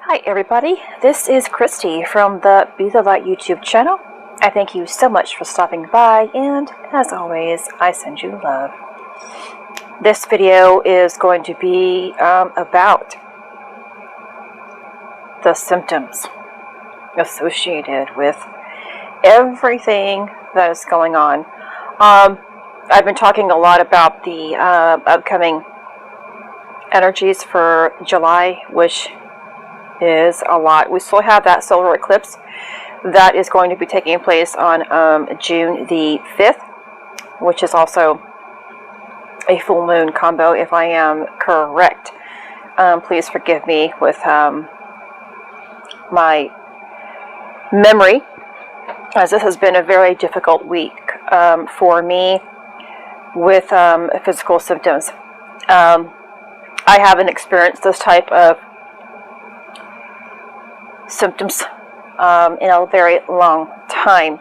Hi everybody, this is Christy from the Be the Light YouTube channel. I thank you so much for stopping by, and as always, I send you love. This video is going to be about the symptoms associated with everything that is going on. I've been talking a lot about the upcoming energies for July, which is a lot. We still have that solar eclipse that is going to be taking place on June the 5th, which is also a full moon combo, if I am correct. Please forgive me with my memory, as this has been a very difficult week for me with physical symptoms. I haven't experienced this type of symptoms in a very long time.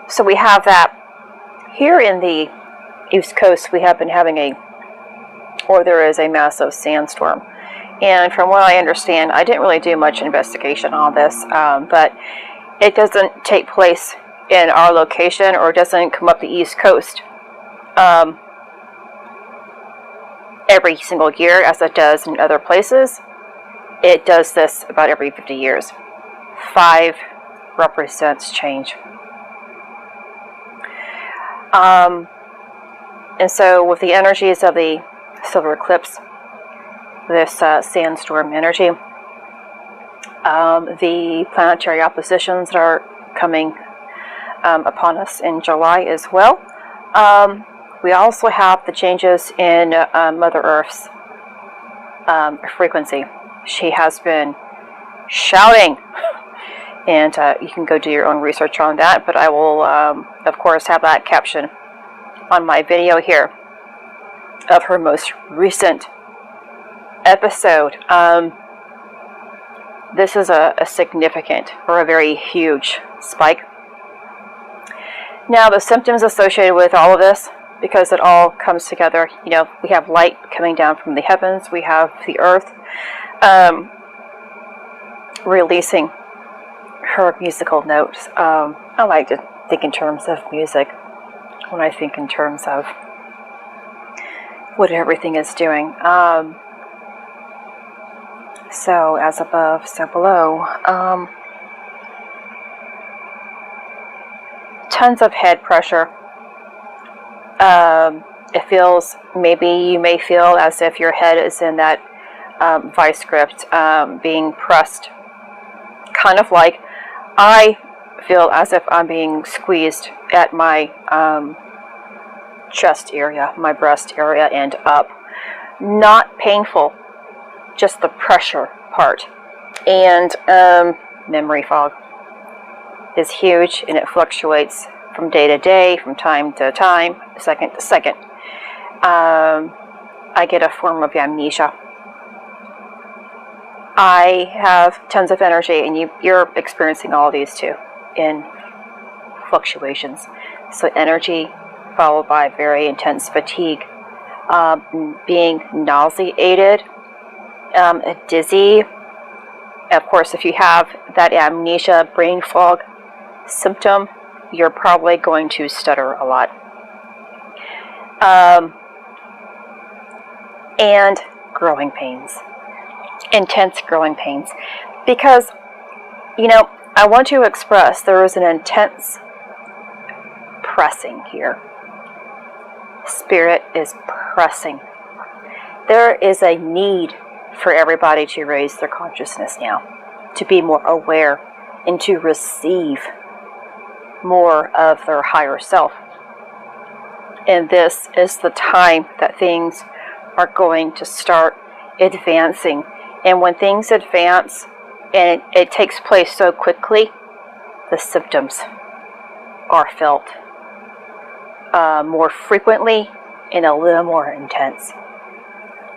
So we have that here in the East Coast. We have been having there is a massive sandstorm. And from what I understand, I didn't really do much investigation on this, but it doesn't take place in our location, or it doesn't come up the East Coast every single year as it does in other places. It does this about every 50 years. 5 represents change. And so with the energies of the solar eclipse, this sandstorm energy, the planetary oppositions that are coming upon us in July as well. We also have the changes in Mother Earth's frequency. She has been shouting, and you can go do your own research on that, but I will, of course, have that caption on my video here of her most recent episode. This is a significant, or a very huge spike. Now, the symptoms associated with all of this, because it all comes together, we have light coming down from the heavens, we have the earth releasing her musical notes. I like to think in terms of music when I think in terms of what everything is doing. So, as above, so below. Tons of head pressure. It feels, maybe you may feel as if your head is in that vice grip, being pressed. Kind of like I feel as if I'm being squeezed at my chest area, my breast area, and up. Not painful, just the pressure part. And memory fog is huge, and it fluctuates from day to day, from time to time, second to second. I get a form of amnesia. I have tons of energy, and you're experiencing all these too, in fluctuations. So energy followed by very intense fatigue, being nauseated, dizzy. Of course, if you have that amnesia, brain fog symptom, you're probably going to stutter a lot. And growing pains. Intense growing pains. Because, I want to express there is an intense pressing here. Spirit is pressing. There is a need for everybody to raise their consciousness now, to be more aware and to receive more of their higher self. And this is the time that things are going to start advancing. And when things advance, and it takes place so quickly, the symptoms are felt more frequently and a little more intense.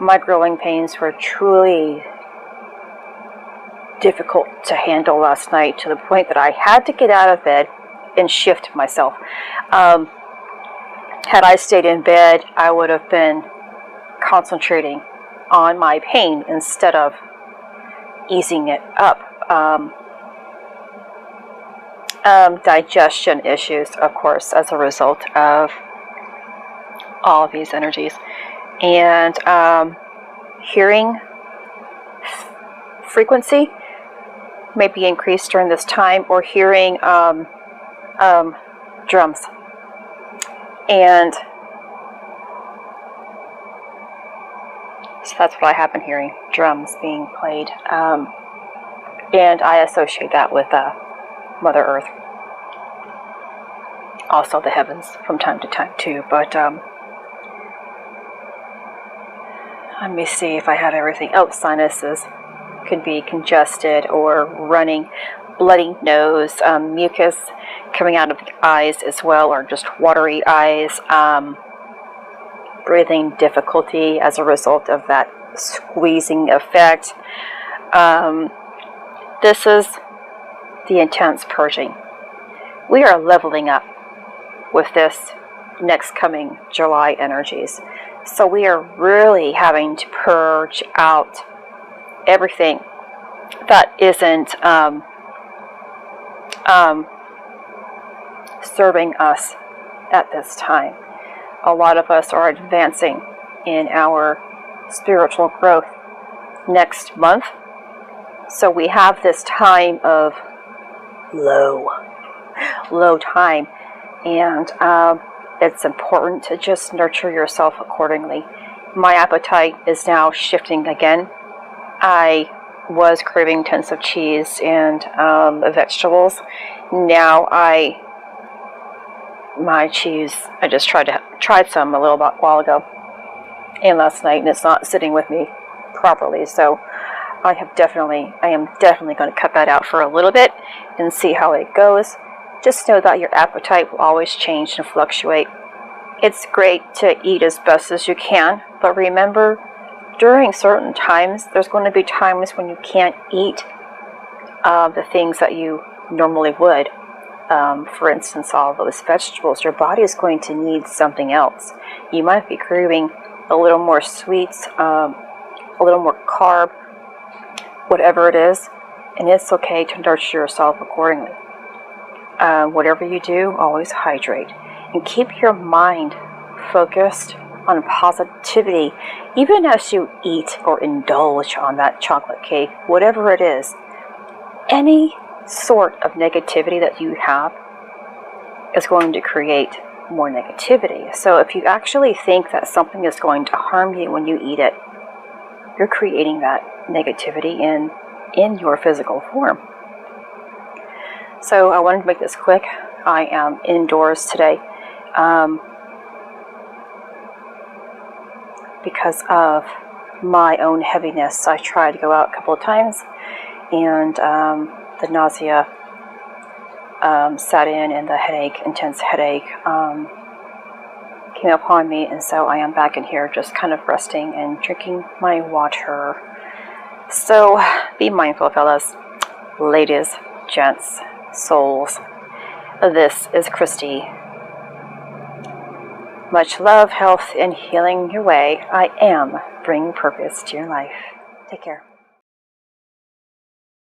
My growing pains were truly difficult to handle last night, to the point that I had to get out of bed and shift myself. Had I stayed in bed, I would have been concentrating on my pain instead of easing it up. Digestion issues, of course, as a result of all of these energies. And hearing frequency may be increased during this time, or hearing drums. And so that's what I have been hearing, drums being played. And I associate that with Mother Earth. Also the heavens from time to time too. But let me see if I have everything. Oh, sinuses could be congested or running, bloody nose, mucus coming out of the eyes as well, or just watery eyes, breathing difficulty as a result of that squeezing effect. This is the intense purging. We are leveling up with this next coming July energies. So we are really having to purge out everything that isn't serving us at this time. A lot of us are advancing in our spiritual growth next month. So we have this time of low time, and it's important to just nurture yourself accordingly. My appetite is now shifting again. I was craving tons of cheese and vegetables. Now my cheese, I just tried some a little while ago and last night, and it's not sitting with me properly. So I am definitely going to cut that out for a little bit and see how it goes. Just know that your appetite will always change and fluctuate. It's great to eat as best as you can, but remember, during certain times, there's going to be times when you can't eat the things that you normally would. For instance, all those vegetables, your body is going to need something else. You might be craving a little more sweets, a little more carb, whatever it is, and it's okay to nurture yourself accordingly. Whatever you do, always hydrate and keep your mind focused on positivity, even as you eat or indulge on that chocolate cake, whatever it is. Any sort of negativity that you have is going to create more negativity. So if you actually think that something is going to harm you when you eat it, you're creating that negativity in your physical form. So I wanted to make this quick. I am indoors today because of my own heaviness. I tried to go out a couple of times, and the nausea set in, and the headache, intense headache, came upon me, and so I am back in here just kind of resting and drinking my water. So be mindful, fellas, ladies, gents, souls. This is Christy. Much love, health, and healing your way. I am bringing purpose to your life. Take care.